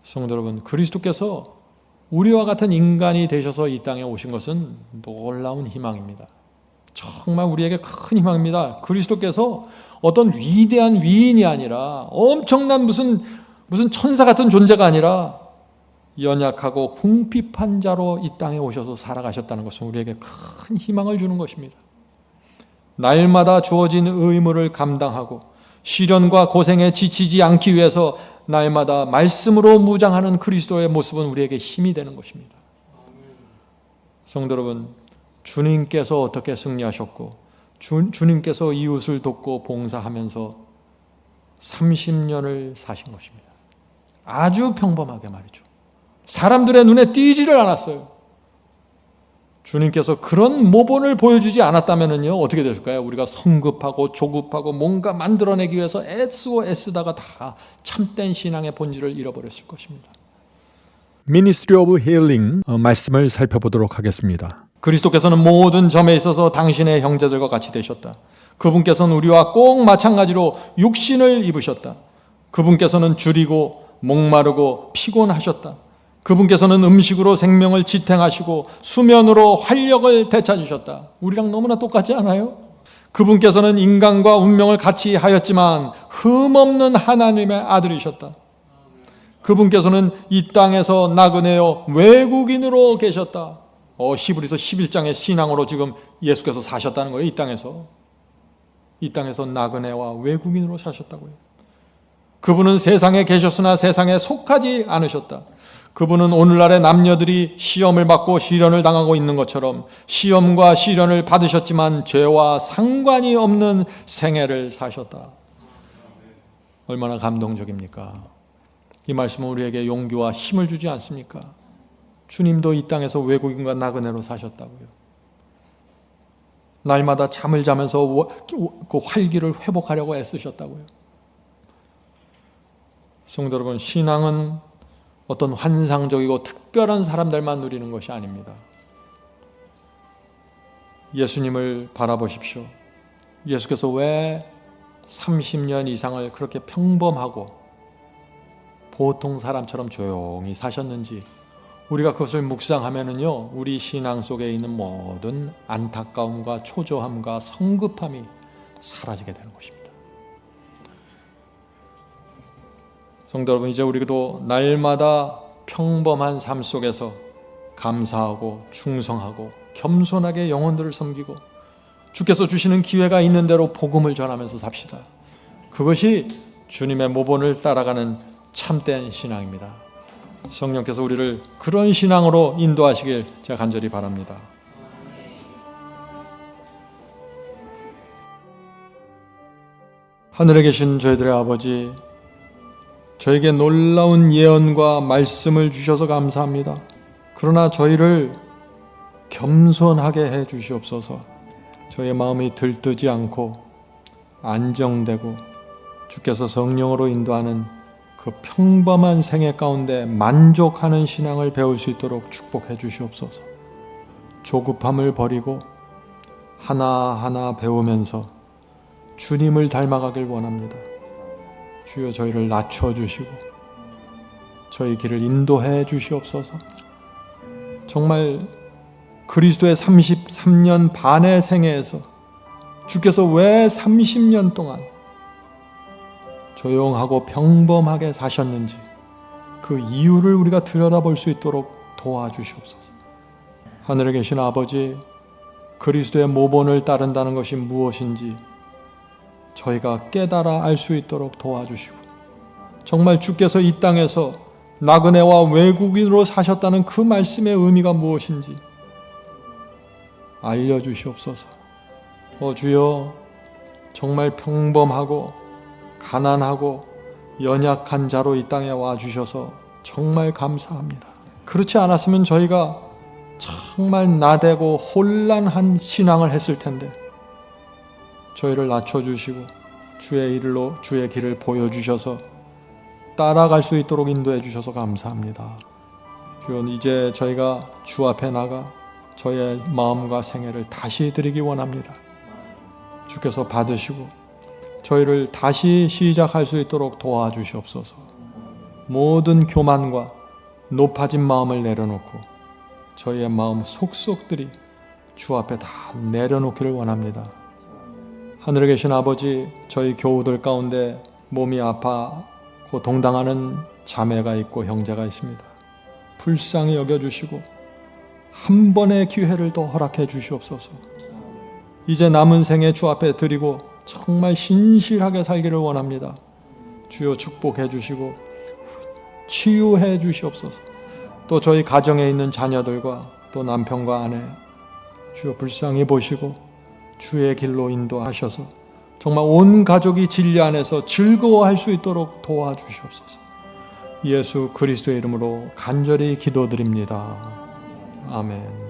성도 여러분, 그리스도께서 우리와 같은 인간이 되셔서 이 땅에 오신 것은 놀라운 희망입니다. 정말 우리에게 큰 희망입니다. 그리스도께서 어떤 위대한 위인이 아니라 엄청난 무슨 천사 같은 존재가 아니라 연약하고 궁핍한 자로 이 땅에 오셔서 살아가셨다는 것은 우리에게 큰 희망을 주는 것입니다. 날마다 주어진 의무를 감당하고 시련과 고생에 지치지 않기 위해서 날마다 말씀으로 무장하는 그리스도의 모습은 우리에게 힘이 되는 것입니다. 성도 여러분, 주님께서 어떻게 승리하셨고 주님께서 이웃을 돕고 봉사하면서 30년을 사신 것입니다. 아주 평범하게 말이죠. 사람들의 눈에 띄지를 않았어요. 주님께서 그런 모본을 보여주지 않았다면요, 어떻게 됐을까요? 우리가 성급하고 조급하고 뭔가 만들어내기 위해서 애쓰다가 다 참된 신앙의 본질을 잃어버렸을 것입니다. Ministry of Healing 말씀을 살펴보도록 하겠습니다. 그리스도께서는 모든 점에 있어서 당신의 형제들과 같이 되셨다. 그분께서는 우리와 꼭 마찬가지로 육신을 입으셨다. 그분께서는 주리고 목마르고 피곤하셨다. 그분께서는 음식으로 생명을 지탱하시고 수면으로 활력을 되찾으셨다. 우리랑 너무나 똑같지 않아요? 그분께서는 인간과 운명을 같이 하였지만 흠없는 하나님의 아들이셨다. 그분께서는 이 땅에서 나그네요 외국인으로 계셨다. 히브리서 11장의 신앙으로 지금 예수께서 사셨다는 거예요. 이 땅에서 나그네와 외국인으로 사셨다고요. 그분은 세상에 계셨으나 세상에 속하지 않으셨다. 그분은 오늘날의 남녀들이 시험을 받고 시련을 당하고 있는 것처럼 시험과 시련을 받으셨지만 죄와 상관이 없는 생애를 사셨다. 얼마나 감동적입니까? 이 말씀은 우리에게 용기와 힘을 주지 않습니까? 주님도 이 땅에서 외국인과 나그네로 사셨다고요. 날마다 잠을 자면서 그 활기를 회복하려고 애쓰셨다고요. 성도 여러분, 신앙은 어떤 환상적이고 특별한 사람들만 누리는 것이 아닙니다. 예수님을 바라보십시오. 예수께서 왜 30년 이상을 그렇게 평범하고 보통 사람처럼 조용히 사셨는지 우리가 그것을 묵상하면은요, 우리 신앙 속에 있는 모든 안타까움과 초조함과 성급함이 사라지게 되는 것입니다. 성도 여러분, 이제 우리도 날마다 평범한 삶 속에서 감사하고 충성하고 겸손하게 영혼들을 섬기고 주께서 주시는 기회가 있는 대로 복음을 전하면서 삽시다. 그것이 주님의 모본을 따라가는 참된 신앙입니다. 성령께서 우리를 그런 신앙으로 인도하시길 제가 간절히 바랍니다. 하늘에 계신 저희들의 아버지, 저에게 놀라운 예언과 말씀을 주셔서 감사합니다. 그러나 저희를 겸손하게 해 주시옵소서. 저희의 마음이 들뜨지 않고 안정되고 주께서 성령으로 인도하는 그 평범한 생애 가운데 만족하는 신앙을 배울 수 있도록 축복해 주시옵소서. 조급함을 버리고 하나하나 배우면서 주님을 닮아가길 원합니다. 주여, 저희를 낮춰주시고 저희 길을 인도해 주시옵소서. 정말 그리스도의 33년 반의 생애에서 주께서 왜 30년 동안 조용하고 평범하게 사셨는지 그 이유를 우리가 들여다볼 수 있도록 도와주시옵소서. 하늘에 계신 아버지, 그리스도의 모본을 따른다는 것이 무엇인지 저희가 깨달아 알 수 있도록 도와주시고, 정말 주께서 이 땅에서 나그네와 외국인으로 사셨다는 그 말씀의 의미가 무엇인지 알려주시옵소서. 주여, 정말 평범하고 가난하고 연약한 자로 이 땅에 와주셔서 정말 감사합니다. 그렇지 않았으면 저희가 정말 나대고 혼란한 신앙을 했을 텐데 저희를 낮춰주시고 주의 길을 보여주셔서 따라갈 수 있도록 인도해 주셔서 감사합니다. 주여, 이제 저희가 주 앞에 나가 저희의 마음과 생애를 다시 드리기 원합니다. 주께서 받으시고 저희를 다시 시작할 수 있도록 도와주시옵소서. 모든 교만과 높아진 마음을 내려놓고 저희의 마음 속속들이 주 앞에 다 내려놓기를 원합니다. 하늘에 계신 아버지, 저희 교우들 가운데 몸이 아파고 동당하는 자매가 있고 형제가 있습니다. 불쌍히 여겨주시고 한 번의 기회를 더 허락해 주시옵소서. 이제 남은 생에 주 앞에 드리고 정말 신실하게 살기를 원합니다. 주여, 축복해 주시고 치유해 주시옵소서. 또 저희 가정에 있는 자녀들과 또 남편과 아내, 주여 불쌍히 보시고 주의 길로 인도하셔서 정말 온 가족이 진리 안에서 즐거워할 수 있도록 도와주시옵소서. 예수 그리스도의 이름으로 간절히 기도드립니다. 아멘.